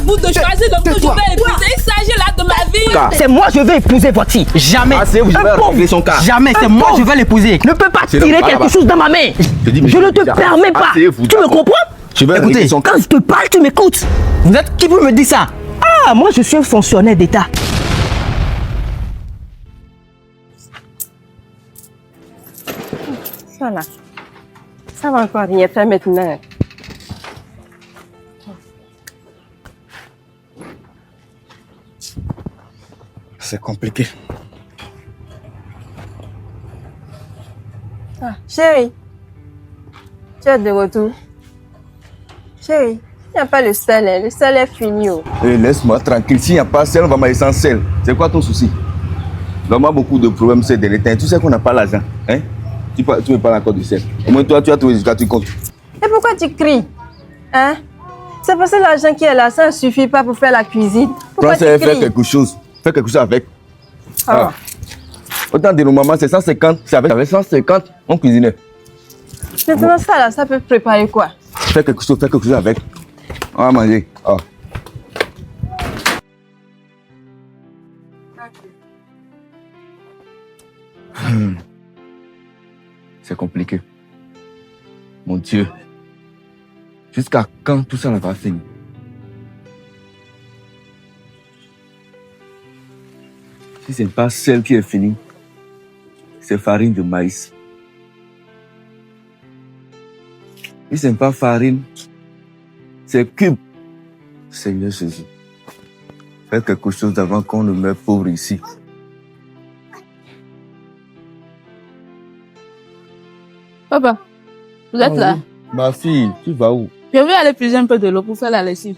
vous de choisir le que je vais épouser. Il s'agit là de ma vie. C'est moi, je vais épouser votre fille. Jamais. Asseyez-vous, je vais régler son cas. Jamais, c'est moi, je vais l'épouser. Ne peux pas tirer quelque chose dans ma main. Je ne te permets pas. Tu me comprends? Écoutez, quand je te parle, tu m'écoutes. Vous êtes qui vous me dit ça? Ah, moi, je suis un fonctionnaire d'État. Ça là, ça va encore rien faire maintenant. C'est compliqué. Ah, chérie, tu es de retour. Chérie, il n'y a pas le sel, hein. Le sel est fini. Oh. Hey, laisse-moi tranquille. S'il n'y a pas sel, on va manger sans sel. C'est quoi ton souci? Vraiment beaucoup de problèmes ces derniers temps. Tu sais qu'on n'a pas l'argent. Hein? Tu me parles encore du sel. Au moins toi, tu as trouvé jusqu'à tu comptes. Et pourquoi tu cries? Hein? C'est parce que l'argent qui est là, ça ne suffit pas pour faire la cuisine. Pourquoi tu cries? Fais quelque chose. Fais quelque chose avec. Ah. Autant de nos mamans, c'est 150. C'est avec 150, on cuisinait. Maintenant, ça là, ça peut préparer quoi? Fais quelque chose avec. On va manger. Oh. C'est compliqué. Mon Dieu. Jusqu'à quand tout ça va finir? Si ce n'est pas celle qui est finie, c'est farine de maïs. Si ce n'est pas farine, c'est cube. Seigneur Jésus, fais quelque chose avant qu'on ne meure pauvre ici. Papa, vous êtes là? Oui. Ma fille, tu vas où? Je vais aller puiser un peu de l'eau pour faire la lessive.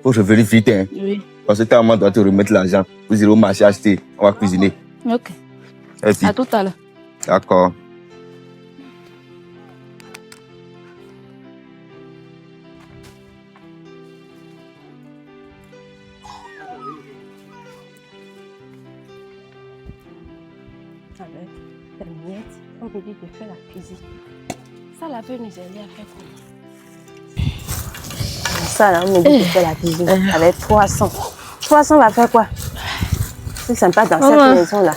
Faut que je vérifie vite, hein? Oui. Parce que ta maman doit te remettre l'argent. Vous irez au marché acheter. On va cuisiner. Ok. Et puis, À tout à l'heure. d'accord. Avec les miettes, on peut dire de faire la cuisine. Ça là peut nous aider à faire comment? Ça là, on me dit de faire la cuisine avec 300. 300 va faire quoi? C'est sympa dans cette maison là.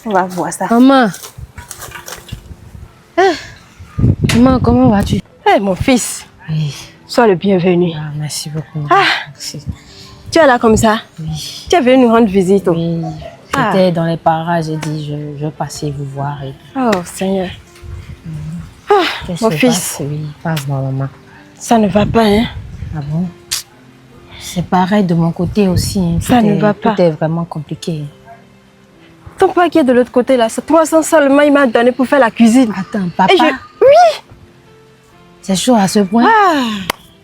On va voir ça. Maman. Maman, comment vas-tu? Hey, mon fils. Oui. Sois le bienvenu. Ah, merci beaucoup. Ah. Merci. Tu es là comme ça? Oui. Tu es venu nous rendre visite. Oui. J'étais dans les parages, j'ai dit je vais passer vous voir. Et... Oh Seigneur. Ah, mon fils. Oui, passe normalement. Ça ne va pas, hein? Ah bon? C'est pareil de mon côté aussi. Hein. Ça ne va pas. Tout est vraiment compliqué. Ton père qui est de l'autre côté là, c'est 300 seulement il m'a donné pour faire la cuisine. Attends, papa. Et oui! C'est chaud à ce point. Ah!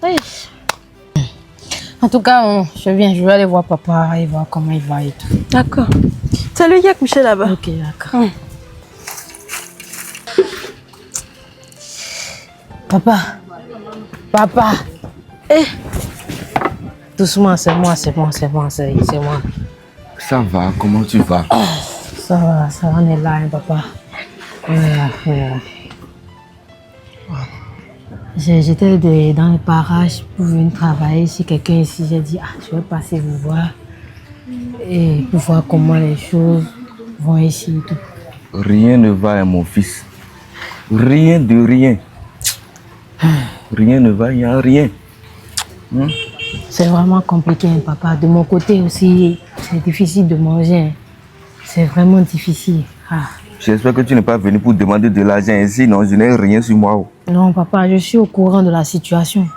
Oui. En tout cas, je vais aller voir papa et voir comment il va et tout. D'accord. C'est lui qui est couché là-bas. Ok, d'accord. Papa. Doucement, c'est moi. Ça va, comment tu vas? Ça va, on est là, hein, papa. J'étais dans les parages pour venir travailler chez quelqu'un ici. J'ai dit, je vais passer vous voir et pour voir comment les choses vont ici et tout. Rien ne va, hein, mon fils. Rien de rien. Rien ne va, il n'y a rien. C'est vraiment compliqué, hein, papa. De mon côté aussi, c'est difficile de manger. Hein. C'est vraiment difficile. J'espère que tu n'es pas venu pour demander de l'argent ici. Non, je n'ai rien sur moi. Non, papa, je suis au courant de la situation.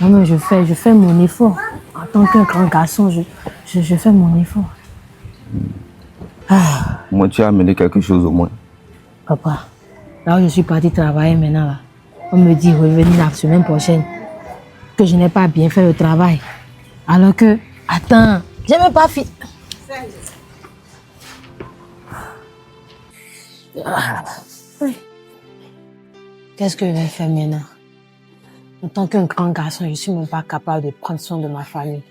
Moi-même, je fais mon effort. En tant qu'un grand garçon, je fais mon effort. Moi, tu as amené quelque chose au moins. Papa, là où je suis partie travailler maintenant, là, on me dit revenir la semaine prochaine. Que je n'ai pas bien fait le travail. Alors que, attends, je n'ai même pas fini. Qu'est-ce que je vais faire maintenant? En tant qu'un grand garçon, je ne suis même pas capable de prendre soin de ma famille.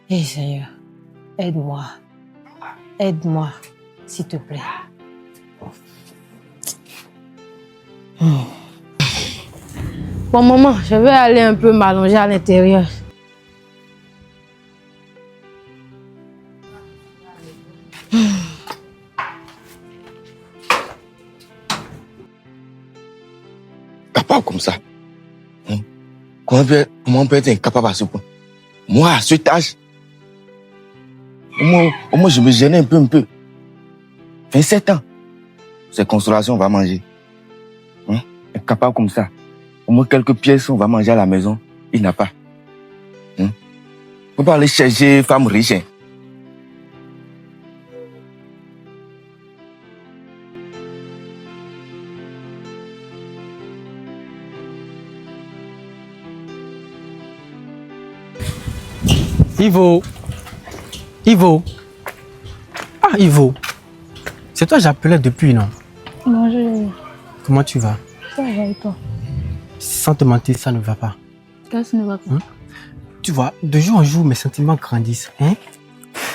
Eh Seigneur, aide-moi. Aide-moi, s'il te plaît. Bon, maman, je vais aller un peu m'allonger à l'intérieur. Capable comme ça. Comment on peut être incapable à ce point? Moi, à cet âge, au moins je me gênais un peu. 27 ans. C'est consolation, on va manger. Incapable comme ça. Au moins quelques pièces, on va manger à la maison. Il n'a pas. On peut pas aller chercher femme riche. Ivo. Ah, Ivo. C'est toi que j'appelais depuis, non? Bonjour. Comment tu vas? Ça va et toi? Sans te mentir, ça ne va pas. Qu'est-ce qui ne va pas? Tu vois, de jour en jour, mes sentiments grandissent.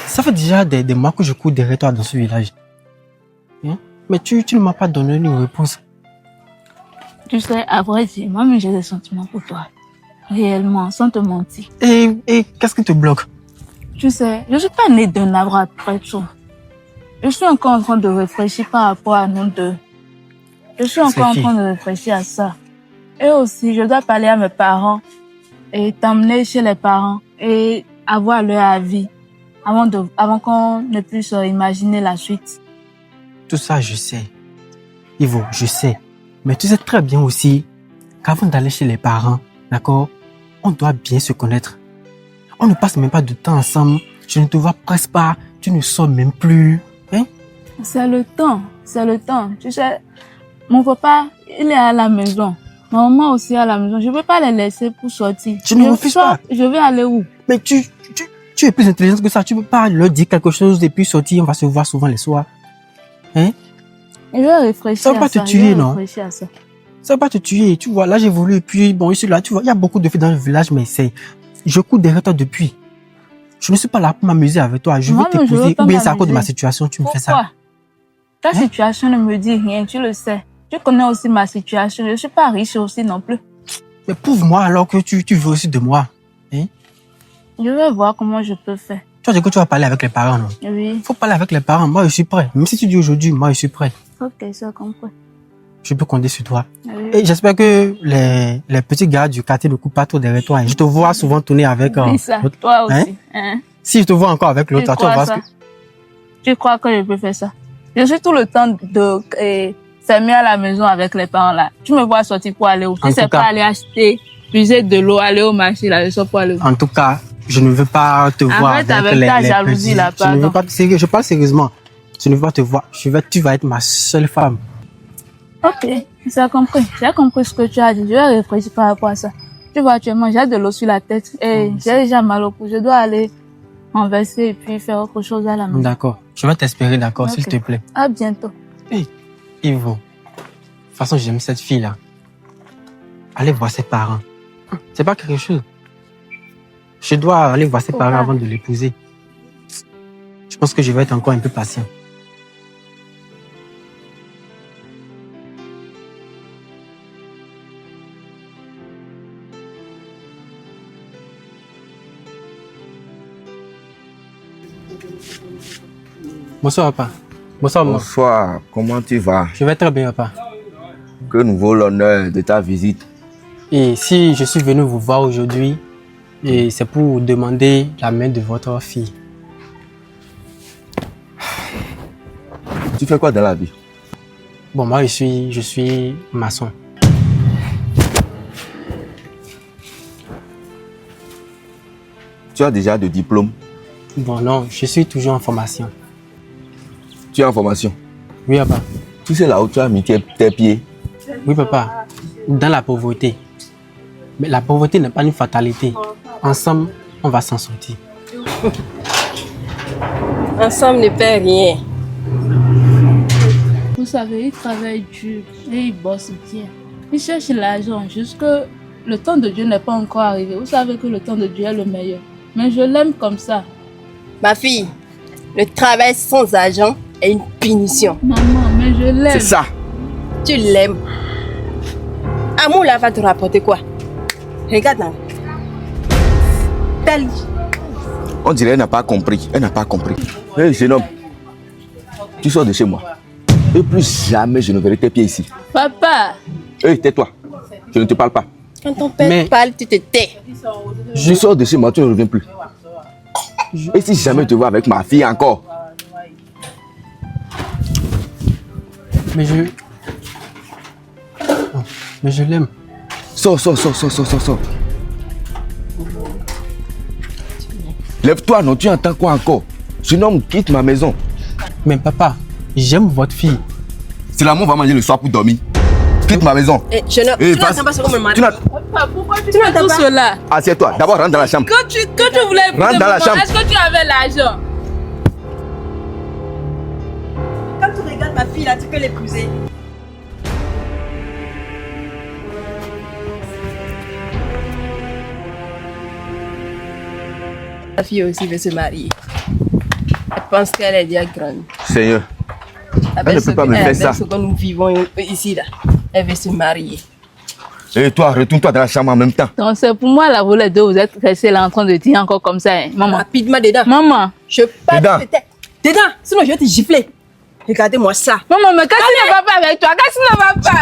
Ça fait déjà des mois que je cours derrière toi dans ce village. Mais tu ne m'as pas donné une réponse. Tu sais, à vrai dire, moi-même j'ai des sentiments pour toi. Réellement, sans te mentir. Et qu'est-ce qui te bloque? Tu sais, je ne suis pas née d'un arbre après tout. Je suis encore en train de réfléchir par rapport à nous deux. Je suis encore en train de réfléchir à ça. Et aussi, je dois parler à mes parents et t'emmener chez les parents et avoir leur avis avant qu'on ne puisse imaginer la suite. Tout ça, je sais. Ivo, je sais. Mais tu sais très bien aussi qu'avant d'aller chez les parents, d'accord, on doit bien se connaître. On ne passe même pas de temps ensemble. Je ne te vois presque pas. Tu ne sors même plus. C'est le temps. Tu sais, mon papa, il est à la maison. Ma maman aussi est à la maison. Je ne peux pas les laisser pour sortir. Tu ne refuses pas. Je vais aller où? Mais tu es plus intelligente que ça. Tu ne peux pas leur dire quelque chose et puis sortir. On va se voir souvent les soirs. Je vais réfléchir ça va pas te tuer, non? Ça va pas te tuer. Tu vois, là, j'ai voulu. Et puis, bon, ici, là, tu vois, il y a beaucoup de filles dans le village, mais je cours derrière toi depuis. Je ne suis pas là pour m'amuser avec toi. Je veux t'épouser. Ou bien c'est à cause de ma situation, tu me fais ça. Ta situation ne me dit rien, tu le sais. Tu connais aussi ma situation. Je ne suis pas riche aussi non plus. Mais prouve-moi alors que tu veux aussi de moi. Je vais voir comment je peux faire. Tu as dit que tu vas parler avec les parents, non? Oui. Il faut parler avec les parents. Moi, je suis prêt. Même si tu dis aujourd'hui, moi, je suis prêt. Ok, j'ai compris. Je peux compter sur toi. Oui. Et j'espère que les petits gars du quartier ne coupent pas trop derrière toi. Je te vois souvent tourner avec... ça, toi aussi. Si je te vois encore avec l'autre, tu vas voir ce que... Tu crois que je peux faire ça? Je suis tout le temps de s'aimer à la maison avec les parents là. Tu me vois sortir pour aller où? Si c'est pas aller acheter, puiser de l'eau, aller au marché là, je sors pour aller où? En tout cas, je ne veux pas te voir avec ta jalousie là, pardon. Je ne veux pas je parle sérieusement. Je ne veux pas te voir. Tu vas être ma seule femme. Ok, j'ai compris. J'ai compris ce que tu as dit. Je vais réfléchir par rapport à ça. Tu vois, actuellement, j'ai de l'eau sur la tête et j'ai déjà mal au cou. Je dois aller renverser et puis faire autre chose à la maison. D'accord. Je vais t'espérer, d'accord, okay. S'il te plaît. À bientôt. Hey, Ivo. De toute façon, j'aime cette fille-là. Allez voir ses parents. C'est pas quelque chose. Je dois aller voir ses parents avant de l'épouser. Je pense que je vais être encore un peu patient. Bonsoir, papa. Bonsoir, maman. Bonsoir, comment tu vas? Je vais très bien, papa. Que nous vaut l'honneur de ta visite. Et si je suis venu vous voir aujourd'hui, c'est pour demander la main de votre fille. Tu fais quoi dans la vie? Bon, moi, je suis maçon. Tu as déjà de diplôme? Bon, non, je suis toujours en formation. Tu es en formation? Oui, papa. Tu sais là où tu as mis tes pieds? Oui, papa. Dans la pauvreté. Mais la pauvreté n'est pas une fatalité. Ensemble, on va s'en sortir. Ensemble ne perd rien. Vous savez, il travaille dur et il bosse bien. Il cherche l'argent jusque le temps de Dieu n'est pas encore arrivé. Vous savez que le temps de Dieu est le meilleur. Mais je l'aime comme ça. Ma fille, le travail sans argent est une punition. Maman, mais je l'aime. C'est ça. Tu l'aimes. Amour là va te rapporter quoi? Regarde là. On dirait qu'elle n'a pas compris. Elle n'a pas compris. Hé, jeune homme, Tu sors de chez moi. Et plus jamais je ne verrai tes pieds ici. Papa. Tais-toi. Je ne te parle pas. Quand ton père parle, tu te tais. Je sors de chez moi, tu ne reviens plus. Et si jamais je te vois avec ma fille encore. Mais je l'aime. Sors. Lève-toi, non, tu entends quoi encore? Ce homme quitte ma maison. Mais papa, j'aime votre fille. C'est l'amour va manger le soir pour dormir. Quitte ma maison. Tu n'entends pas ce qu'on me demande. Papa, pourquoi tu fais tout cela? Assieds-toi, d'abord rentre dans la chambre. Quand tu voulais épouser Rentre dans la maman, chambre. est-ce que tu avais l'argent? Quand tu regardes ma fille là, tu peux l'épouser. La fille aussi veut se marier. Elle pense qu'elle est déjà grande. Seigneur, elle ne peut pas me faire ça. Ce que nous vivons ici là, elle veut se marier. Et toi, retourne-toi dans la chambre en même temps. Donc c'est pour moi là, vous les deux, vous êtes restés là en train de dire encore comme ça. Hein. Maman. Rapidement dedans. Maman. Je parle Dedans. de tête. Dedans, sinon je vais te gifler. Regardez-moi ça. Maman, mais qu'est-ce qui ne va pas avec toi? Qu'est-ce qui ne va pas?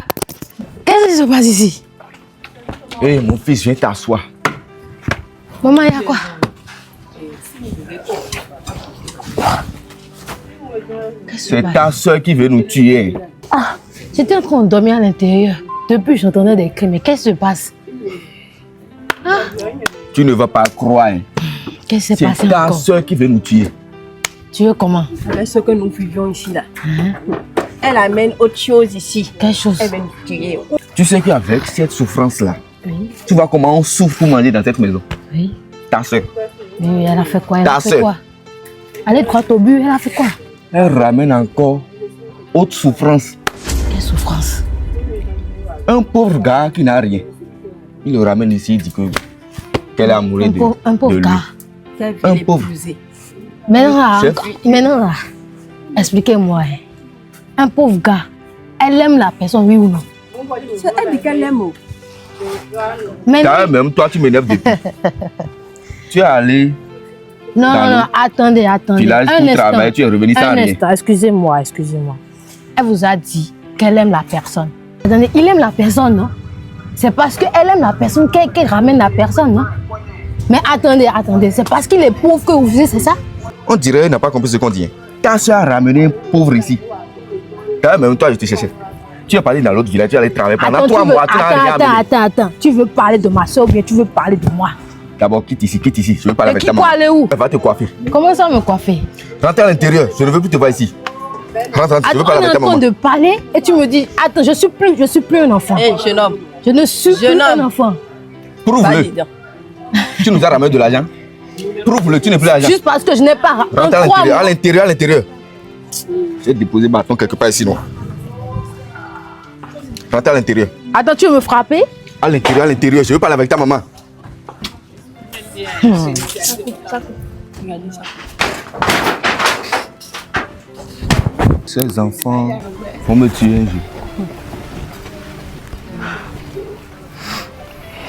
Qu'est-ce qui se passe ici? Hé, mon fils, viens t'asseoir. Maman, il y a quoi? Qu'est-ce qui se C'est passe? ta soeur qui veut nous tuer. Ah, j'étais en train de dormir à l'intérieur. Depuis, j'entendais des cris. Mais qu'est-ce qui se passe? Tu ne vas pas croire. Qu'est-ce qui s'est passé C'est ta encore? soeur qui veut nous tuer. Tu veux comment? Avec ce que nous vivons ici là. Elle amène autre chose ici. Quelle chose? Elle veut nous tuer. Tu sais qu'avec cette souffrance-là, Oui, tu vois comment on souffre pour manger dans cette maison. oui. Ta soeur, Oui, elle a fait quoi? Elle Ta a fait sœur. quoi? Elle est droit au but, elle a fait quoi? elle ramène encore autre souffrance. Quelle souffrance? Un pauvre gars qui n'a rien. Il le ramène ici, il dit qu'elle est amoureuse Un pauvre de lui. gars. Elle veut Un pauvre. l'épouser. Maintenant là, expliquez-moi. Hein. Un pauvre gars, elle aime la personne, oui ou non? Elle dit qu'elle aime. Mais D'ailleurs, même toi, tu m'énerves depuis. Tu es allé non, dans non, attendez. village pour travailler, tu es revenu sans Un rien. instant, excusez-moi. Elle vous a dit qu'elle aime la personne. Attendez, il aime la personne, non? C'est parce qu'elle aime la personne qu'elle ramène la personne, non? Mais attendez, c'est parce qu'il est pauvre que vous faisiez, c'est ça? On dirait qu'elle n'a pas compris ce qu'on dit. Ta soeur a ramené un pauvre ici. D'ailleurs, même toi, je te cherchais. Tu es parti dans l'autre village, tu es allé travailler pendant 3 mois, tu n'as rien amené. Attends. Tu veux parler de ma soeur ou bien tu veux parler de moi? D'abord, quitte ici. Je veux parler avec Qui ta peut maman. aller où? Elle va te coiffer. Comment ça me coiffer? Rentre à l'intérieur, je ne veux plus te voir ici. Rentre, je veux Attends, parler on est avec ta en train maman. de parler et tu me dis, attends, je suis plus un enfant. Hé, jeune homme. Je ne suis plus Jeune un homme. enfant. Va Prouve-le. dedans. Tu nous as ramené de l'argent. Prouve-le, tu n'es plus l'argent. Juste parce que je n'ai pas Rentre à en 3 l'intérieur, mois. à l'intérieur. J'ai déposé bâton quelque part ici, non? Rentre à l'intérieur. Attends, tu veux me frapper? À l'intérieur, je veux parler avec ta maman. Ces enfants vont me tuer un jour.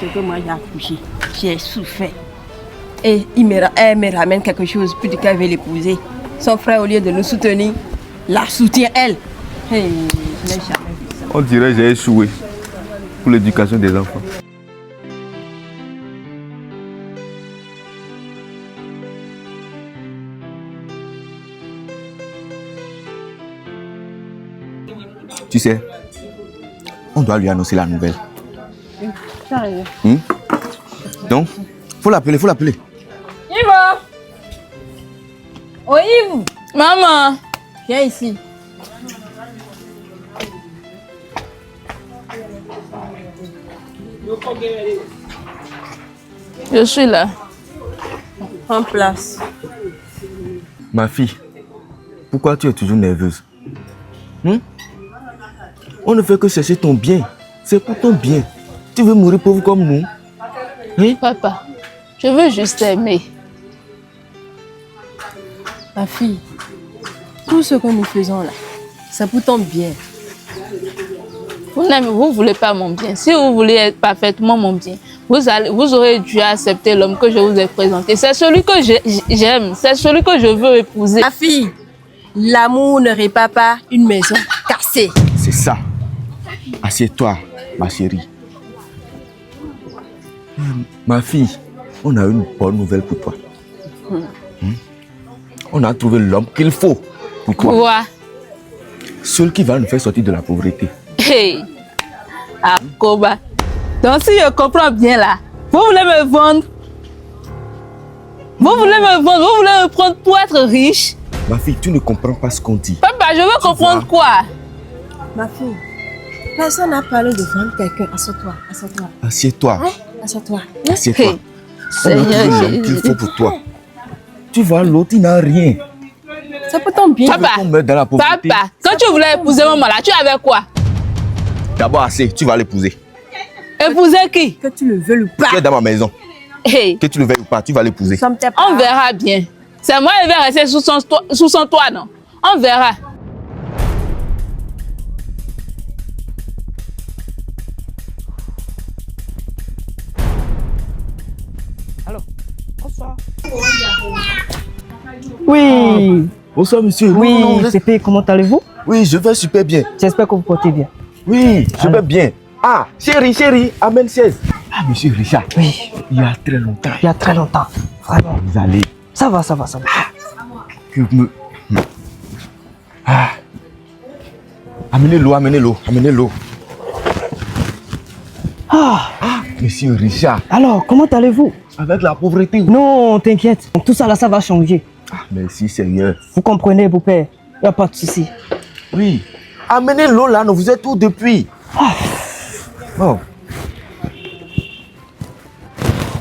C'est que moi j'ai accouché. J'ai souffert. Et elle me ramène quelque chose, puis qu'elle veut l'épouser. Son frère, au lieu de nous soutenir, la soutient elle. Hey, je n'ai jamais vu ça. On dirait que j'ai échoué pour l'éducation des enfants. Tu sais, on doit lui annoncer la nouvelle. Donc, faut l'appeler. Yves! Oh Yves! Maman. Viens ici. Je suis là. Prends place. Ma fille, pourquoi tu es toujours nerveuse? On ne fait que chercher ton bien. C'est pour ton bien. Tu veux mourir pauvre comme nous? Papa, je veux juste aimer. Ma fille, tout ce que nous faisons là, c'est pour ton bien. Vous voulez pas mon bien. Si vous voulez être parfaitement mon bien, vous aurez dû accepter l'homme que je vous ai présenté. C'est celui que j'aime. C'est celui que je veux épouser. Ma fille, L'amour ne répare pas une maison cassée. C'est ça. Assieds-toi, ma chérie. Ma fille, on a une bonne nouvelle pour toi. On a trouvé l'homme qu'il faut pour toi. Quoi? Celui qui va nous faire sortir de la pauvreté. Hey! Akoba. Donc si je comprends bien là, vous voulez me vendre? Vous voulez me vendre? Vous voulez me prendre pour être riche? Ma fille, tu ne comprends pas ce qu'on dit. Papa, je veux comprendre quoi? Ma fille, personne n'a parlé de vendre quelqu'un. Assois-toi, assois-toi. Assieds-toi. Hein? Assois-toi. Assieds-toi. Hey. On a trouvé Seigneur l'homme qu'il Jésus. faut pour toi. Tu vois, l'autre, il n'a rien. C'est pourtant bien. Papa, Tu veux qu'on meure dans la pauvreté. Papa, quand tu voulais épouser maman là, tu avais quoi? D'abord, assez, tu vas l'épouser. Épouser qui? Que tu le veux ou pas. Tu es dans ma maison. Hey, Que tu le veuilles ou pas, tu vas l'épouser. Nous sommes tes on parents. verra bien. C'est moi qui vais rester sous son toit, non? On verra. Oui, Bonsoir, monsieur. oui, Non, non, CP, comment allez-vous? oui, je vais super bien. J'espère que vous portez bien. Oui, je Alors. vais bien. Ah, chérie, amène 16. Ah, monsieur Richard, Oui, il y a très longtemps. il y a très longtemps. Vraiment. Vous allez Ça va, ça va, ça va. que me... Ah. Amenez l'eau, amenez l'eau, amenez l'eau. Ah, Monsieur Richard, alors, comment allez-vous? avec la pauvreté. Non, t'inquiète. Tout ça là, ça va changer. Ah, merci Seigneur. Vous comprenez, beau père? Il n'y a pas de souci. Oui. Amenez l'eau là, non, vous êtes où depuis? Oh.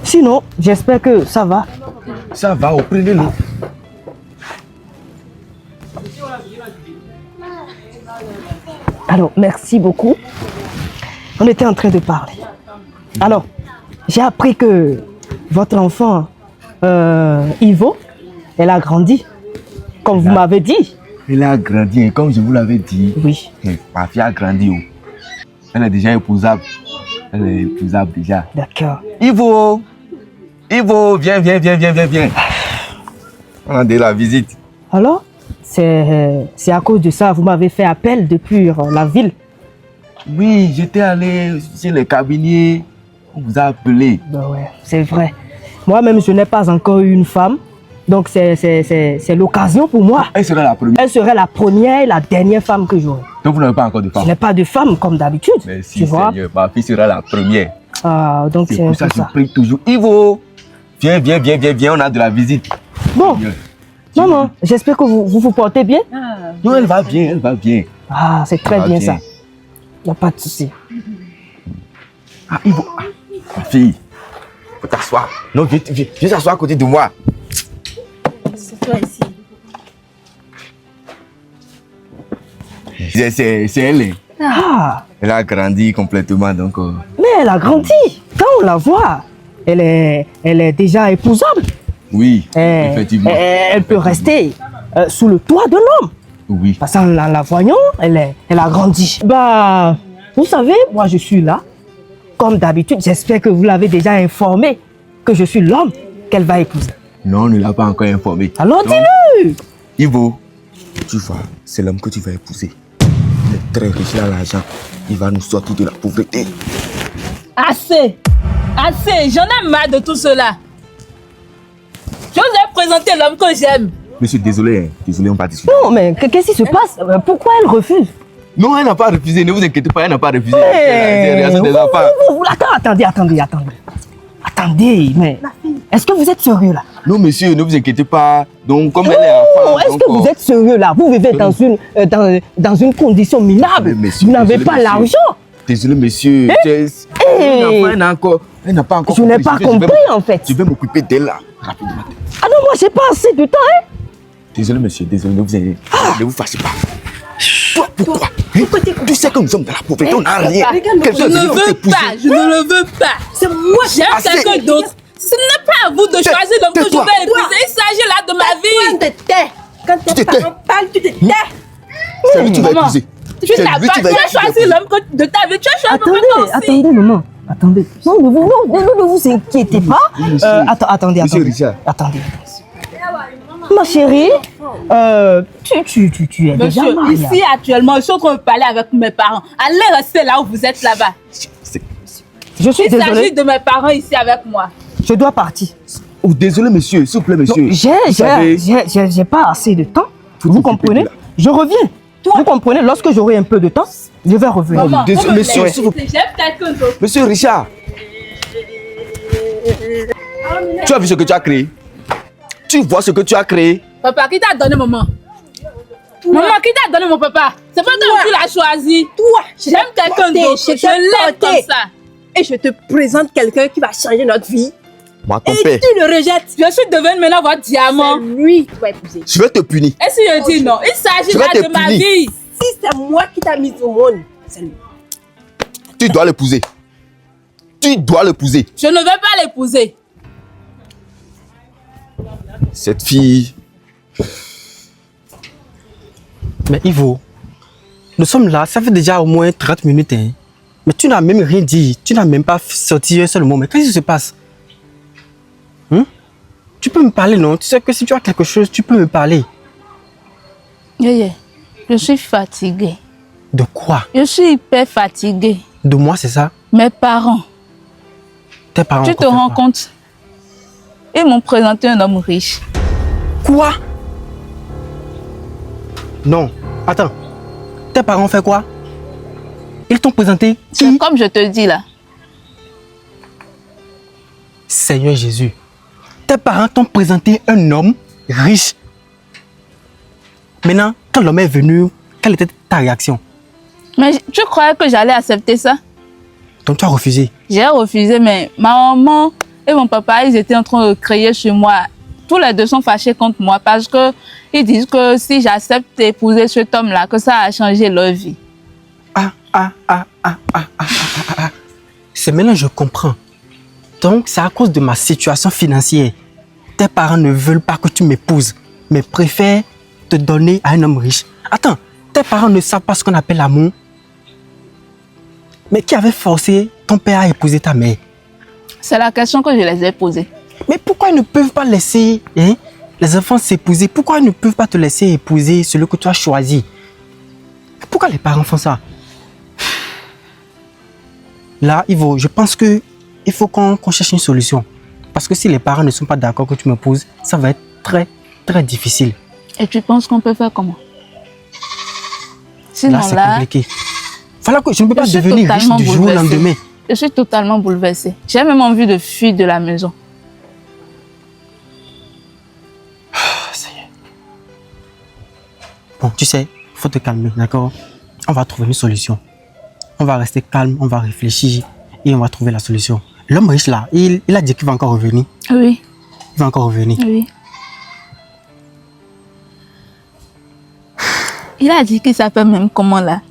Sinon, j'espère que ça va. Ça va, prenez l'eau. Alors, merci beaucoup. On était en train de parler. Alors, j'ai appris que votre enfant, Ivo, elle a grandi, comme vous m'avez dit. Elle a grandi, et comme je vous l'avais dit, Oui. ma fille a grandi. Elle est déjà épousable. Elle est épousable déjà. D'accord. Ivo, viens. On a de la visite. Alors, c'est à cause de ça, vous m'avez fait appel depuis la ville. Oui, j'étais allé chez les cabiniers. On vous a appelé. Ben ouais, c'est vrai. Moi-même, je n'ai pas encore eu une femme. Donc, c'est l'occasion pour moi. Elle sera la première. Elle serait la première et la dernière femme que j'aurai. Donc vous n'avez pas encore de Je femme. n'ai pas de femme comme d'habitude. Merci tu vois? Seigneur, ma fille sera la première. Ah, donc C'est c'est un pour ça peu que je ça. prie toujours. Ivo, viens, on a de la visite. Bon, Seigneur. maman, j'espère que vous portez bien. Non, elle va bien. Ah, c'est très va bien bien. ça. Il n'y a pas de souci. Ah, Ivo, ma fille, faut t'asseoir. Non, viens t'asseoir à côté de moi. C'est toi ici. C'est elle. Hein. Ah, Elle a grandi complètement, donc... mais elle a grandi. Quand on la voit, elle est déjà épousable. oui, Eh, effectivement. Elle peut rester sous le toit de l'homme. Oui. Parce qu'en la voyant, elle a grandi. Bah, vous savez, moi je suis là. Comme d'habitude, j'espère que vous l'avez déjà informé que je suis l'homme qu'elle va épouser. Non, on ne l'a pas encore informé. Alors Donc, dis-le. Ivo, tu vois, c'est l'homme que tu vas épouser. Il est très riche, il a l'argent. Il va nous sortir de la pauvreté. Assez! Assez! J'en ai marre de tout cela. Je vous ai présenté l'homme que j'aime. Monsieur, désolé, hein. Désolé, on va discuter. Non, mais qu'est-ce qui se passe? Pourquoi elle refuse? Non, elle n'a pas refusé, ne vous inquiétez pas, elle n'a pas refusé. Mais C'est la réaction des enfants. Attendez, mais est-ce que vous êtes sérieux là? Non, monsieur, ne vous inquiétez pas. Donc, comme elle est enfant... Non, est-ce que vous êtes sérieux là? Vous vivez dans une condition minable. Mais monsieur, Vous n'avez désolé, pas monsieur. l'argent. Désolé, monsieur. Elle n'a pas encore Je n'ai compris. pas Je vais compris en fait. Je vais m'occuper d'elle là, rapidement. Ah non, moi j'ai pas assez de temps, hein? Désolé, monsieur, désolé, ne vous fâchez pas. Toi, pourquoi hein? Tu sais que nous sommes dans la pauvreté, on n'a rien. Je Quelqu'un ne veut veux t'épouser. pas, je ne le veux pas. C'est moi, j'aime Assez. quelqu'un d'autre. Ce n'est pas à vous de choisir l'homme que je tais-toi. vais épouser. Il s'agit là de ma vie. Tu te tais. Quand Tu tes te tais. parents parlent, tu te tais. C'est lui qui va Maman, épouser. Tu C'est n'as lui pas, qui tu va as choisi épouser. l'homme de ta vie. Tu as choisi l'homme aussi. Attendez, maman. Attendez. Non, ne vous inquiétez pas. Attendez. Monsieur Richard. Attendez. Ma chérie, tu es déjà Monsieur, mariée. ici actuellement, je suis en train de parler avec mes parents. Allez rester là où vous êtes là-bas. Je suis Il s'agit désolée. de mes parents ici avec moi. Je dois partir. Oh, désolé, monsieur. S'il vous plaît, monsieur. J'ai pas assez de temps. Vous comprenez? Je reviens. Vous comprenez? Lorsque j'aurai un peu de temps, je vais revenir. Maman, désolé, vous me monsieur, laissez. s'il vous J'ai quelqu'un d'autre. Monsieur Richard. Tu as vu ce que tu as créé? Tu vois ce que tu as créé? Papa, qui t'a donné maman? Maman, qui t'a donné mon papa? C'est pas toi qui l'as choisi. Toi, J'aime quelqu'un d'autre. Je l'aime comme ça. Et je te présente quelqu'un qui va changer notre vie. Moi, ton Et père. tu le rejettes. Je suis devenue maintenant votre diamant. C'est lui qui va épouser. Je vais te punir. Et si je dis non? Il s'agit Je vais là te de ma punir. vie. Si c'est moi qui t'a mis au monde, c'est lui. Tu dois l'épouser. Tu dois l'épouser. Je ne vais pas l'épouser. Cette fille. Mais Ivo, nous sommes là, ça fait déjà au moins 30 minutes. Hein. Mais tu n'as même rien dit. Tu n'as même pas sorti un seul mot. Mais qu'est-ce qui se passe? Tu peux me parler, non? Tu sais que si tu as quelque chose, tu peux me parler. Je suis fatiguée. De quoi? Je suis hyper fatiguée. De moi, c'est ça? Mes parents, Tes parents tu te rends compte? Ils m'ont présenté un homme riche. Quoi? Non, attends. Tes parents ont fait quoi? Ils t'ont présenté C'est qui? comme je te dis là. Seigneur Jésus. Tes parents t'ont présenté un homme riche. Maintenant, quand l'homme est venu, quelle était ta réaction? Mais tu croyais que j'allais accepter ça? Donc tu as refusé. J'ai refusé, mais ma maman et mon papa, ils étaient en train de crier chez moi. Tous les deux sont fâchés contre moi parce que ils disent que si j'accepte d'épouser cet homme-là, que ça a changé leur vie. C'est maintenant que je comprends. Donc c'est à cause de ma situation financière. Tes parents ne veulent pas que tu m'épouses, mais préfèrent te donner à un homme riche. Attends, tes parents ne savent pas ce qu'on appelle l'amour. Mais qui avait forcé ton père à épouser ta mère? C'est la question que je les ai posée. Mais pourquoi ils ne peuvent pas laisser les enfants s'épouser? Pourquoi ils ne peuvent pas te laisser épouser celui que tu as choisi? Pourquoi les parents font ça? Là, Ivo, je pense qu'il faut qu'on cherche une solution. Parce que si les parents ne sont pas d'accord que tu m'épouses, ça va être très, très difficile. Et tu penses qu'on peut faire comment? Sinon Là, c'est là, compliqué. Voilà que je ne peux pas je suis devenir riche totalement du jour au bouleversée. lendemain. Je suis totalement bouleversée. J'ai même envie de fuir de la maison. Bon, tu sais, il faut te calmer, d'accord? On va trouver une solution. On va rester calme, on va réfléchir et on va trouver la solution. L'homme riche là, il a dit qu'il va encore revenir. Oui, Il va encore revenir. oui. Il a dit qu'il s'appelle même comment là?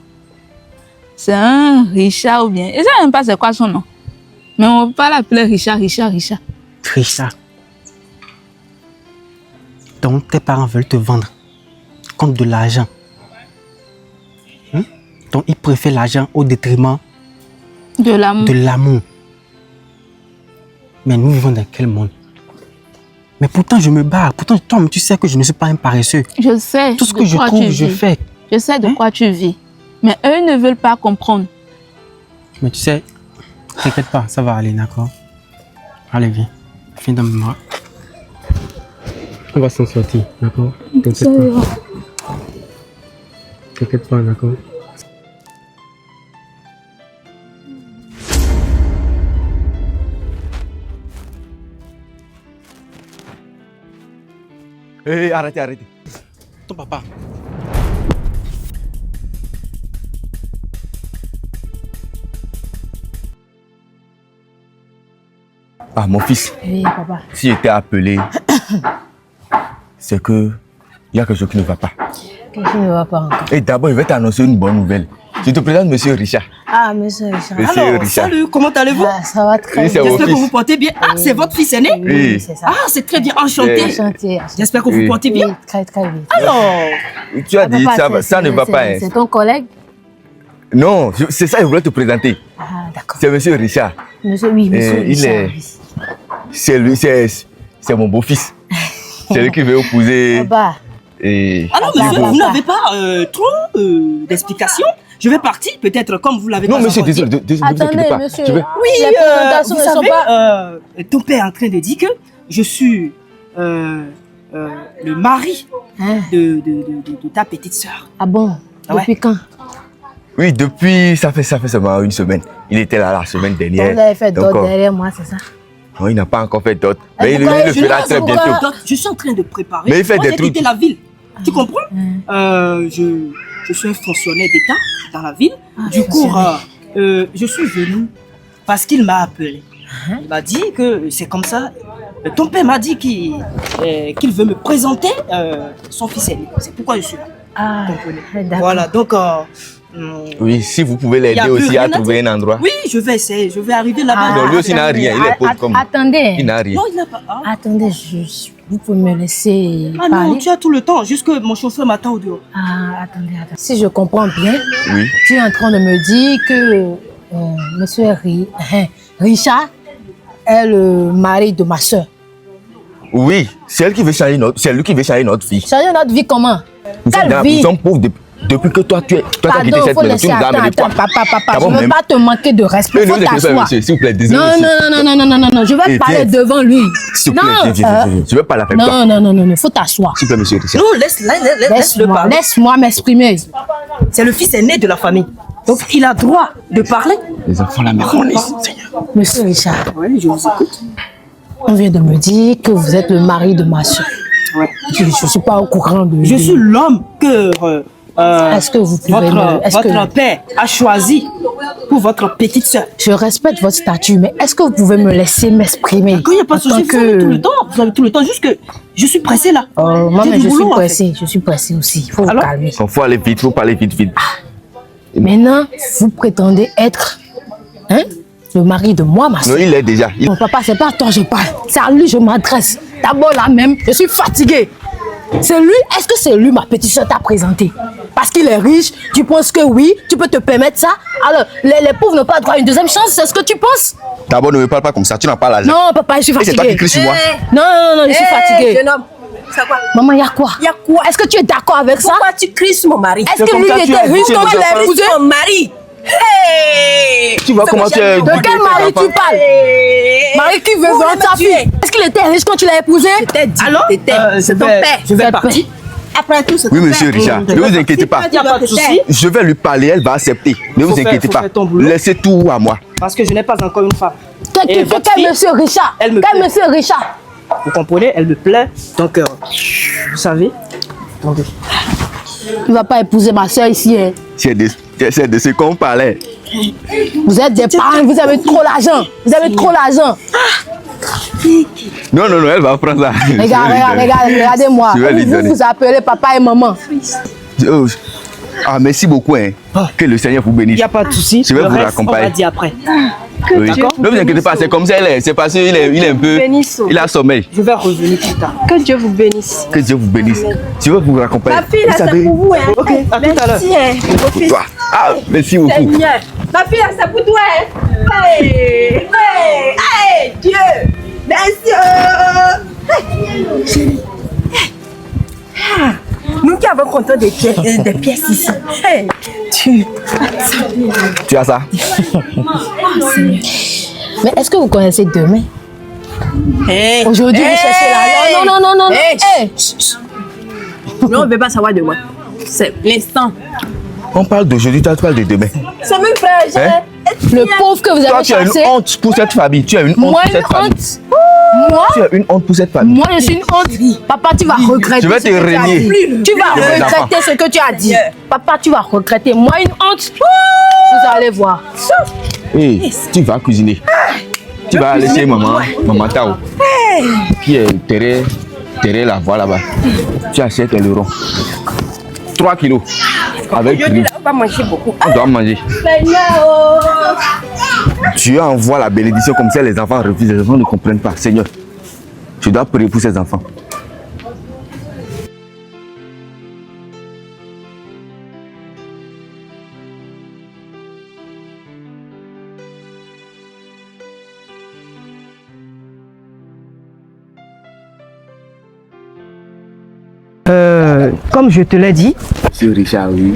C'est un Richard ou bien... Je ne sais même pas c'est quoi son nom. Mais on ne peut pas l'appeler Richard. Richard. Donc tes parents veulent te vendre contre de l'argent. Donc ils préfèrent l'argent au détriment De l'amour. de l'amour. Mais nous vivons dans quel monde? Mais pourtant je me bats. Pourtant toi tu sais que je ne suis pas un paresseux. Je sais Tout ce de que je quoi trouve, tu je vis. fais. Je sais de quoi tu vis. Mais eux ne veulent pas comprendre. Mais tu sais, t'inquiète pas, ça va aller, d'accord? Allez, viens. Viens dans mes bras. On va s'en sortir, d'accord? T'inquiète pas. T'inquiète pas, d'accord? Hé, arrêtez. Ton papa. Ah, mon fils, Oui, papa. si j'étais appelé, c'est que il y a quelque chose qui ne va pas. Qu'est-ce qui ne va pas encore? Et d'abord, je vais t'annoncer une bonne nouvelle. Je te présente Monsieur Richard. Ah, monsieur Richard. Monsieur Alors, Richard. salut, comment allez-vous? Ah, ça va très Oui, c'est bien. mon J'espère que fils. vous portez bien. Ah, c'est votre fils aîné? Oui. c'est ça. Ah, c'est très bien, enchanté. Enchanté. J'espère que vous Oui. portez Oui, bien. très, très bien. Alors, Tu as dit, Papa, ça ne va pas. Hein. C'est ton collègue? Non, c'est ça que je voulais te présenter. Ah, d'accord. C'est Monsieur Richard. Monsieur, oui, monsieur il Richard. est- oui. C'est lui, c'est mon beau-fils. C'est lui qui veut épouser. Papa. Et... Alors, monsieur, vous n'avez pas trop d'explications. Je vais partir, peut-être, comme vous l'avez Non, pas monsieur, encore dit. désolé, Attendez, pas. monsieur. Tu veux... Oui, Les présentations vous ne sont savez, pas... ton père est en train de dire que je suis le mari Hein? de ta petite sœur. Ah bon? Ouais. Depuis quand? Oui, depuis, ça fait seulement une semaine. Il était là la semaine dernière. Vous avez fait d'autres Donc, derrière moi, c'est ça? non, il n'a pas encore fait d'autres. Ah, Mais il pourquoi le je fera laisse très encore- bientôt. Je suis en train de préparer. Mais il fait Moi, des j'ai trucs. quitté la ville. Tu comprends? Je suis un fonctionnaire d'État dans la ville. Du coup, je suis venu parce qu'il m'a appelé. Il m'a dit que c'est comme ça. Ton père m'a dit qu'il veut me présenter son fils aîné. C'est pourquoi je suis là. Ah, Comprenez? d'accord. Voilà, donc... Oui, si vous pouvez Il y l'aider a plus aussi à rien à trouver un endroit. oui, je vais essayer. Je vais arriver là-bas. Non, lui aussi n'a rien. Il est pauvre comme nous. Attendez. Il n'a rien. Non, il n'a pas... Ah, Attendez, vous pouvez me laisser Ah parler? non, tu as tout le temps, jusque mon chauffeur m'attend au dehors. Ah, attendez. Si je comprends bien, Oui. tu es en train de me dire que monsieur Richard est le mari de ma soeur. Oui, c'est elle qui veut changer c'est lui qui veut changer notre vie. Changer notre vie comment? Nous sommes, Quelle vie? nous sommes pauvres depuis que toi, tu as quitté Pardon, cette faut maison. laisser. Tu nous as amené Attends, quoi? papa, je D'abord ne veux même- pas te manquer de respect. Ne Faut vous inquiétez pas, t'asseoir. monsieur, s'il vous plaît, désolé. Non, monsieur. non, je vais Eh, parler viens. devant lui. S'il vous plaît, Non, viens. Je ne veux pas la faire toi. non, faut t'asseoir. S'il vous plaît, monsieur Richard. Non, laisse-le Laisse-moi parler. laisse-moi m'exprimer. C'est le fils aîné de la famille. Donc, il a droit de parler. Les enfants, la maison, Seigneur. Monsieur Richard, Oui, je vous écoute. on vient de me dire que vous êtes le mari de ma soeur. Ouais. Je ne suis pas au courant de... Je suis l'homme que Est-ce que vous pouvez votre père a choisi pour votre petite soeur. Je respecte votre statut, mais est-ce que vous pouvez me laisser m'exprimer? Quand il n'y a pas de souci, vous avez tout le temps. Vous avez tout le temps, juste que je suis pressé là. Moi, J'ai mais du je suis boulot, en pressée. Je suis pressée aussi. Il faut vous Alors? calmer. Il faut aller vite, il faut parler vite. Maintenant, vous prétendez être le mari de moi, ma Non, soeur. il est déjà. Non, papa, c'est pas à toi que je parle. C'est à lui que je m'adresse. D'abord, là même, je suis fatiguée. C'est lui, est-ce que c'est lui, ma petite soeur, t'a présenté? Parce qu'il est riche, tu penses que oui, tu peux te permettre ça? Alors, les pauvres n'ont pas droit à une deuxième chance, c'est ce que tu penses? D'abord, ne me parle pas comme ça, tu n'as pas l'argent. Non, papa, je suis Et c'est fatiguée. toi qui cries sur moi. Non, je suis fatiguée. Jeune homme, c'est quoi? Maman, il y a quoi? Il y a quoi? Est-ce que tu es d'accord avec ça? Pourquoi tu cries sur mon mari? Est-ce C'est que comme lui ça, tu était as riche dit, comme tu il as est dit, épousé? Mon mari. Hey! Tu vois comment tu es. De quel mari tu parles? Mari qui veut vendre sa fille. Est-ce qu'il était riche quand tu l'as épousé? T'es dit, Alors, c'est ton père. je vais partir. Après tout, c'est Oui, ton monsieur père. Richard, ne vous inquiétez pas. Il n'y a pas de souci. Je vais lui parler, elle va accepter. Ne vous Faut faire- inquiétez faut pas. faire ton boulot. Laissez tout à moi. Parce que je n'ai pas encore une femme. Et Quel votre fille, monsieur Richard? elle me Quel plaît. monsieur Richard? vous comprenez, elle me plaît. Donc, vous savez, attendez. Tu ne vas pas épouser ma soeur ici. Hein. C'est de ce qu'on parlait. Vous êtes des parents, vous avez trop d'argent. Vous avez trop d'argent. Non, elle va prendre ça. Regardez-moi. Je vais lui Vous donner. vous appelez papa et maman. Oh, ah, merci beaucoup. Hein. Que le Seigneur vous Il bénisse. n'y a pas de souci. Je vais Le vous reste, raccompagner. On va dire après. Oui. Ne vous inquiétez pas, c'est comme ça elle est. C'est parce qu'il est, il est un peu. bénisse. Il a sommeil. Je vais revenir plus tard. Que Dieu vous bénisse. Que Dieu vous bénisse. Je vais vous raccompagner. Ma fille, là, Vous c'est savez, pour vous. Hein. Ok, à tout à l'heure. Merci, hein. Vos fils. toi. Ah, merci beaucoup. Seigneur. Ma fille, là, c'est pour toi. Hein. Hey, hey, hey, Dieu. Merci. Chérie. Ah, nous qui avons compté des pièces ici. Hey, Tu as ça? Mais est-ce que vous connaissez demain? hey. Aujourd'hui, vous cherchez là. Non. Hey. Hey. Non, on ne veut pas savoir de moi. C'est l'instant. On parle d'aujourd'hui, toi tu parles de demain. C'est mon frère. Hein? Le pauvre que vous Toi, avez tu as une chassé. honte pour cette famille. Tu as une honte Moi, pour une cette famille. honte. Moi, Tu as une honte pour cette famille. je suis une honte. Papa, tu vas regretter. Je vais ce te que tu as régner. dit. Tu vas De mes enfants. regretter ce que tu as dit. Papa, tu vas regretter. Moi, une honte. Vous allez voir. Hey, tu vas cuisiner. Tu vas aller chez maman Tao. Qui est derrière la voie là-bas. Tu achètes le rond. 3 kilos. Avec Aujourd'hui, riz. là, on va manger beaucoup. On doit manger. Seigneur. Tu envoies la bénédiction comme ça, les enfants refusent. Les enfants ne comprennent pas. Seigneur, tu dois prier pour ces enfants. comme je te l'ai dit, Monsieur Richard, oui.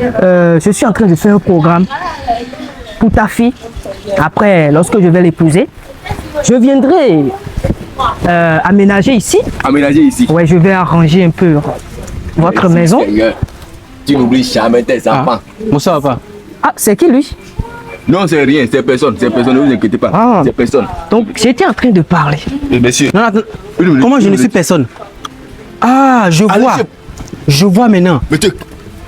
je suis en train de faire un programme pour ta fille. Après, lorsque je vais l'épouser, je viendrai aménager ici. Aménager ici. Ouais, je vais arranger un peu votre maison. Seigneur, tu n'oublies jamais tes enfants. Bonsoir, papa. Ah, c'est qui lui? Non, c'est rien, c'est personne, ne vous inquiétez pas. Ah. C'est personne. Donc, j'étais en train de parler. Monsieur. Non, attends. Une minute, Comment je une ne suis minute. personne? Ah, je Allez, vois. c'est- Je vois maintenant. Monsieur,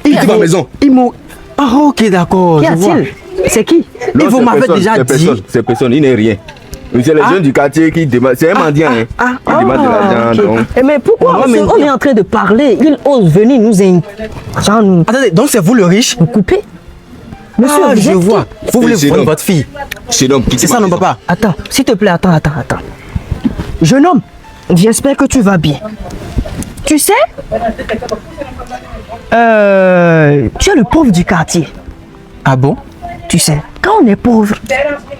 quittez ma maison. Ils m'ont... Ah, ok, d'accord. Qu'y Je vois. a-t-il? C'est qui? Non, vous c'est m'avez personne, déjà c'est dit. personne, c'est personne, il n'est rien. Mais c'est les jeunes du quartier qui demandent. C'est un mendiant, hein. Qui demande de l'argent. ok. donc. Eh, mais pourquoi Ouais, monsieur, mais- on est en train de parler? Il ose venir genre nous Attendez, donc c'est vous le riche? couper? Monsieur, Ah, vous je êtes qui? vois. Vous voulez C'est prendre donc. votre fille. Jeune homme, quittez C'est ma ça, non, maison. papa? Attends, s'il te plaît, attends. Jeune homme, j'espère que tu vas bien. Tu sais, tu es le pauvre du quartier. Ah bon? Tu sais, quand on est pauvre,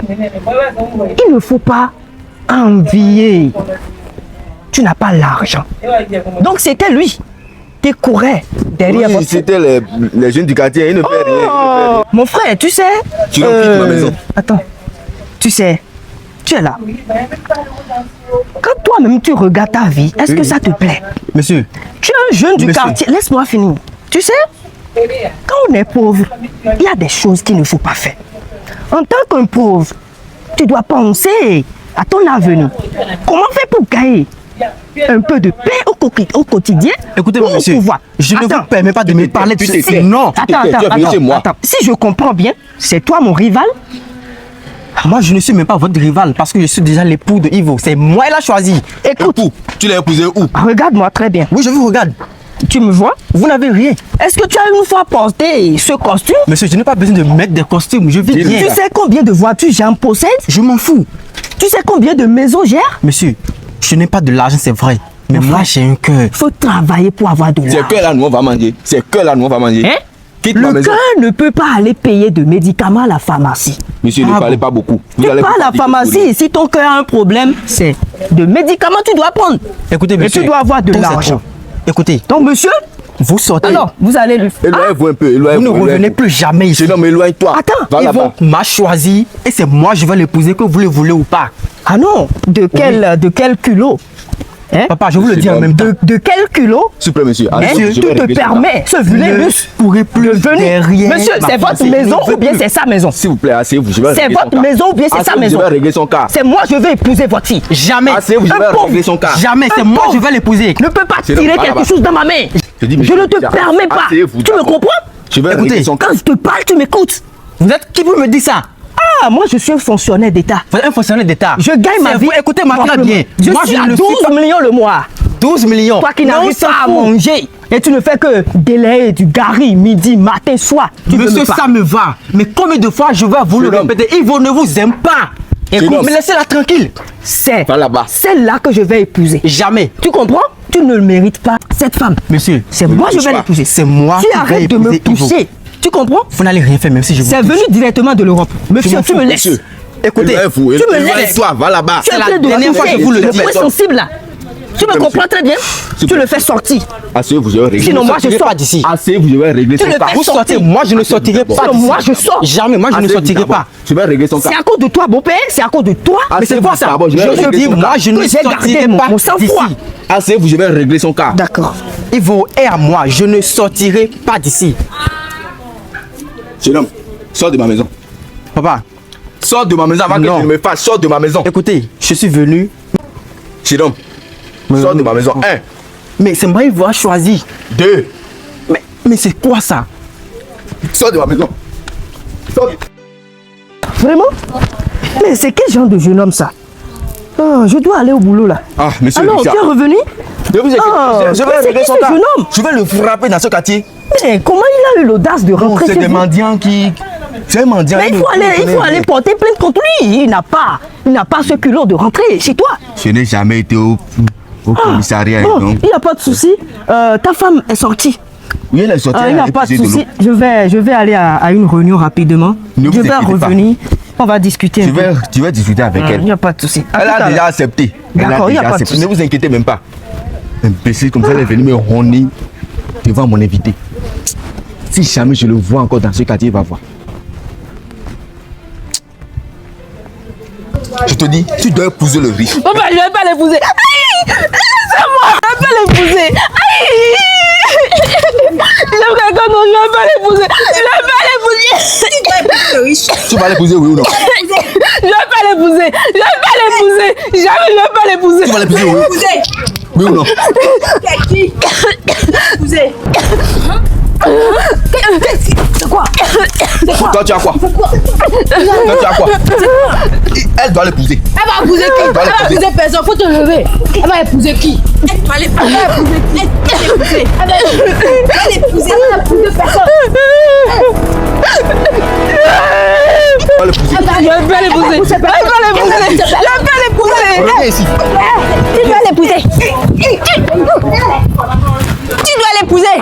il ne faut pas envier. Tu n'as pas l'argent. Donc c'était lui qui courait derrière Oui, votre... c'était les jeunes du quartier, ils ne fait rien. Oh, mon frère, tu sais... Tu vas quitter ma maison. Attends, tu sais, tu es là. Quand toi-même tu regardes ta vie, est-ce que ça te plaît? Monsieur, Tu es un jeune du Monsieur. quartier, laisse-moi finir. Tu sais, quand on est pauvre, il y a des choses qu'il ne faut pas faire. En tant qu'un pauvre, tu dois penser à ton avenir. Comment faire pour gagner un peu de paix au quotidien? écoutez-moi, pour monsieur. pouvoir- Je ne vous Attends. permets pas de me parler de Tu ceci. t'étais. Non. Tu es venu chez moi. Attends. Si je comprends bien, c'est toi mon rival? Moi, je ne suis même pas votre rival parce que je suis déjà l'époux de Ivo. C'est moi qui l'a choisi. Écoute, Où? Tu l'as épousé où? regarde-moi très bien. Oui, je vous regarde. Tu me vois? Vous n'avez rien. Est-ce que tu as une fois porté ce costume? Monsieur, je n'ai pas besoin de mettre des costumes. Je vis Tu bien. Tu sais combien de voitures j'en possède? Je m'en fous. Tu sais combien de maisons j'ai? Monsieur, je n'ai pas de l'argent, c'est vrai. Mais Mon moi, frère. j'ai un cœur. Il faut travailler pour avoir de C'est l'argent. que là, nous, on va manger. C'est que là, nous, on va manger. Hein? Quitte ma Le maison. cœur ne peut pas aller payer de médicaments à la pharmacie. Monsieur, ne Ah parlez bon. pas beaucoup. Vous Tu allez pars à la vous fatiguer. pharmacie, si ton cœur a un problème, c'est de médicaments que tu dois prendre. Écoutez, Et monsieur. tu dois avoir de donc c'est l'argent. trop. Écoutez, Donc monsieur, vous sortez. alors, vous allez lui... Éloignez-vous un peu. vous Éloignez-vous. ne revenez éloignez-vous. plus jamais ici. Jeune homme, éloigne-toi. Attends, Va Ivo là-bas. m'a choisi et c'est moi je vais l'épouser que vous le voulez ou pas. Ah non, de quel culot? Hein? Papa, je vous le dis en même temps. De quel culot? S'il vous plaît, monsieur. Hein? allez, je Tu vais te régler ça. permets, ce vilain Ne bus, pourrez plus de venir. derrière Monsieur, ma c'est votre fiancée. maison Je ne ou bien veux c'est sa maison? S'il vous plaît, asseyez-vous. Je vais C'est régler votre son cas. maison ou bien c'est sa Asseyez-vous, maison? Je vais régler son cas. C'est moi, je vais épouser votre fille. Jamais. Asseyez-vous, je Un vais pauvre. régler son cas. Jamais, c'est Un moi pauvre je vais l'épouser. Ne peux pas C'est tirer donc, quelque là-bas. chose dans ma main. Je dis, Je monsieur ne te Richard, permets pas. asseyez-vous, Tu me d'accord. comprends? Je vais Écoutez, régler son cas. Quand je te parle, tu m'écoutes. Vous êtes qui vous me dit ça? Ah, moi je suis un fonctionnaire d'État. Vous êtes un fonctionnaire d'État. Je gagne ma C'est vie. vous, écoutez-moi très proprement. bien. Je Moi, suis à ne 12 suis pas- millions le mois. 12 millions. Toi qui Non, n'arrives ça pas à fout. manger et tu ne fais que délayer du gari midi, matin, soir. Tu veux Monsieur, me ça parler. me va. Mais combien de fois je vais vous le Jeune homme. répéter? Ivo ne vous aime pas. Écoute, homme. mais laissez-la tranquille. C'est Va là-bas. celle-là que je vais épouser. Jamais. Tu comprends? Tu ne le mérites pas, cette femme. Monsieur, C'est moi je touche vais pas. l'épouser. c'est moi Tu qui vais arrêtes de me épouser Ivo. toucher. Tu comprends? vous n'allez rien faire même si je vous C'est touche. venu directement de l'Europe. Monsieur, m'en tu fous, me laisses. Monsieur, Écoutez, éloignez-vous. tu me laisses. Éloigne-toi, va là-bas. Tu es en la train de dernière fois que je vous le le dis. point sensible là. Tu me plaît, comprends monsieur. très bien? S'il Tu vous le plaît. fais sortir. Asseyez-vous, je vais régler Sinon, son moi, cas. je sortirez sors. pas d'ici. Asseyez-vous, je vais régler Tu son le cas. fais Vous sortez, moi je ne sortirai pas. Sinon, d'ici. moi, je sors. Jamais, moi je ne Asseyez-vous sortirai d'abord. pas. Je vais régler son cas. C'est à cause de toi, beau-père, c'est à cause de toi. Mais c'est Asseyez-vous quoi ça? d'abord, je vais Je régler dis, son moi cas. je ne Que j'ai gardé sortirai mon pas sang-froid. d'ici. Asseyez-vous, je vais régler son cas. D'accord. Ivo est à moi, je ne sortirai pas d'ici. Jeune homme, sors de ma maison. Papa, Sors de ma maison avant que Non. tu ne me fasses. Sors de ma maison. écoutez, je suis venu, Jeune homme, sors de ma maison. 1, mais c'est moi qui vous a choisi. 2, Mais c'est quoi ça? sors de ma maison. Sors. Vraiment? Mais c'est quel genre de jeune homme ça? Oh, je dois aller au boulot là. Ah, monsieur Alors, Richard. tu es revenu? Ne vous inquiétez Ah, pas, je mais vais c'est régler qui son ce cas. jeune homme? Je vais le frapper dans ce quartier. Mais comment il a eu l'audace de rentrer C'est chez des vous? mendiants qui... C'est un mendiant. Mais il faut aller porter plainte contre lui. Il n'a pas ce culot de rentrer chez toi. Je n'ai jamais été au commissariat. Bon, donc. il n'y a pas de souci. Ta femme est sortie. Oui, elle est sortie. Il n'y a pas de souci. Je vais aller à une réunion rapidement. Ne vous Je vais inquiétez pas. revenir. On va discuter. Tu vas discuter avec Il elle. n'y a pas de souci. À Elle tout à a l'heure. déjà accepté. Elle D'accord, il y a déjà pas de accepté. souci. Ne vous inquiétez même pas. Imbécile comme ça, elle est venue me honner. devant mon invité. Si jamais je le vois encore dans ce quartier, il va voir. Je te dis, tu dois épouser le riche. Papa, je vais pas l'épouser. Aïe! C'est moi, je vais pas l'épouser. Aïe! J'aime quelqu'un, non, je vais pas l'épouser. Je vais pas l'épouser. Tu vas l'épouser, oui ou non? Je vais pas l'épouser. Je vais pas l'épouser. Jamais je vais pas l'épouser. Tu vas l'épouser, oui? Oui ou non? Épouser. C'est quoi? Toi, tu as quoi? Toi, tu as quoi? Elle doit l'épouser. Elle va épouser qui? Elle va épouser personne, faut te lever. Elle va épouser qui? Elle va l'épouser. Elle va épouser personne. Elle va l'épouser. Je vais pas l'épouser. Je vais pas l'épouser. Je vais pas l'épouser. Reviens ici. Tu dois l'épouser. Tu dois l'épouser.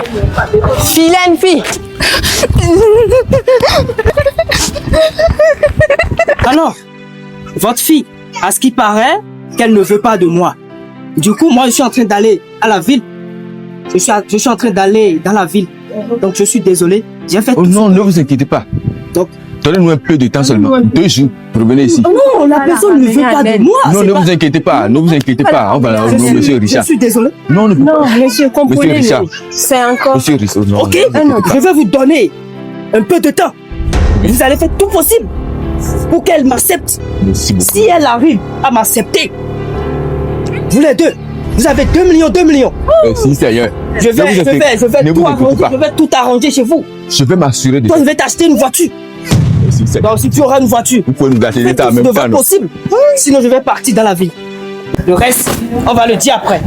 Vilaine fille. Alors, votre fille, à ce qui paraît, qu'elle ne veut pas de moi. Du coup, moi, je suis en train d'aller à la ville. Je suis en train d'aller dans la ville. Donc, je suis désolé. J'ai fait Oh non, ne vous inquiétez pas. Donc, donnez-nous un peu de temps seulement. 2 jours, revenez ici. non, la personne ne veut pas de moi. Non, ne vous inquiétez pas. Ne vous inquiétez pas. On va monsieur Richard. Je suis désolé. Non, ne peut pas. Monsieur, comprenez. Richard. C'est encore. Monsieur Richard, non. Ok, ne vous inquiétez pas. je vais vous donner un peu de temps. Vous allez faire tout possible pour qu'elle m'accepte. Merci beaucoup. Si elle arrive à m'accepter, vous les deux, vous avez 2 millions, 2 millions. Si, Seigneur. Je vais Ne vous tout inquiétez arranger, pas. je vais tout arranger chez vous. Je vais m'assurer de Toi, ça. je vais t'acheter une voiture. Merci, Seigneur. Donc, si tu auras une voiture, Vous pouvez nous gâter l'état en même temps. non? possible. Sinon, je vais partir dans la ville. Le reste, on va le dire après.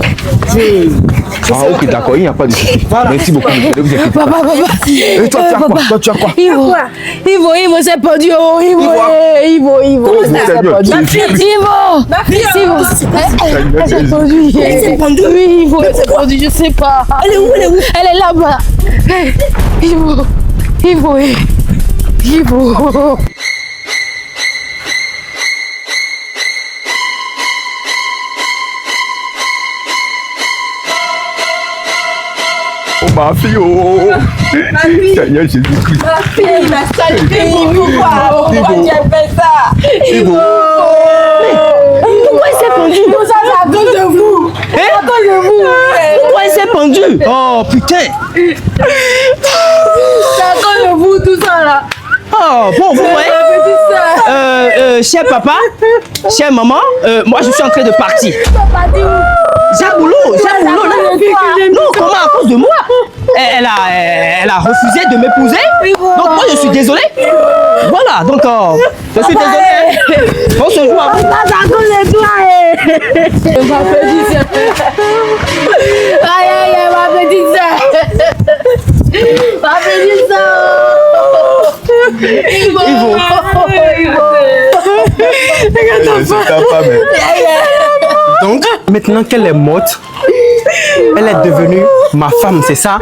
Ah, ok, d'accord, il n'y a pas de souci. Voilà. Merci beaucoup. Ne vous inquiétez pas. Papa. Et toi, tu as quoi? Toi, tu as quoi? Ivo, c'est pendu. Ivo. Seigneur, Elle s'est pendue. Oui, Ivo, elle s'est pendue, je sais pas. Elle est où? Elle est là-bas. Ivo. Oh, ma fille, oh. Seigneur Jésus-Christ. Ma fille, ma sale fille, pourquoi tu as fait ça? Ivo. Pourquoi elle s'est pendue? Ça, c'est à cause de vous. À cause de vous. Pourquoi elle s'est pendue? Oh, putain. C'est à cause de vous, tout ça, là. Oh, bon, vous voyez, cher papa, chère maman, moi je suis en train de partir. J'ai un boulot, là. Non, comment à cause de moi? Elle a refusé de m'épouser. Donc moi je suis désolé. Voilà, donc je suis désolé. On se joue à vous. À cause de toi, ma petite sœur. Aïe, ma petite sœur. Ma petite sœur. Ivo. Donc, maintenant qu'elle est morte, elle est devenue ma femme, c'est ça?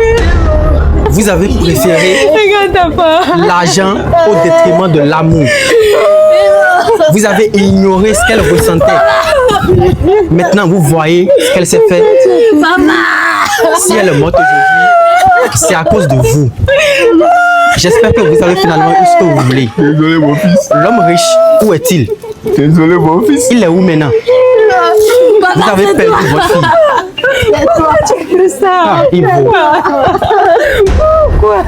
Vous avez préféré l'argent au détriment de l'amour. Vous avez ignoré ce qu'elle ressentait. Maintenant, vous voyez ce qu'elle s'est fait. Si elle est morte aujourd'hui, c'est à cause de vous. J'espère que vous avez finalement eu ce que vous voulez. Désolé, mon fils. L'homme riche, où est-il? Désolé, mon fils. Il est où maintenant? Vous avez perdu votre fille. C'est toi, tu fais ça. Ah, Ivo. Pourquoi?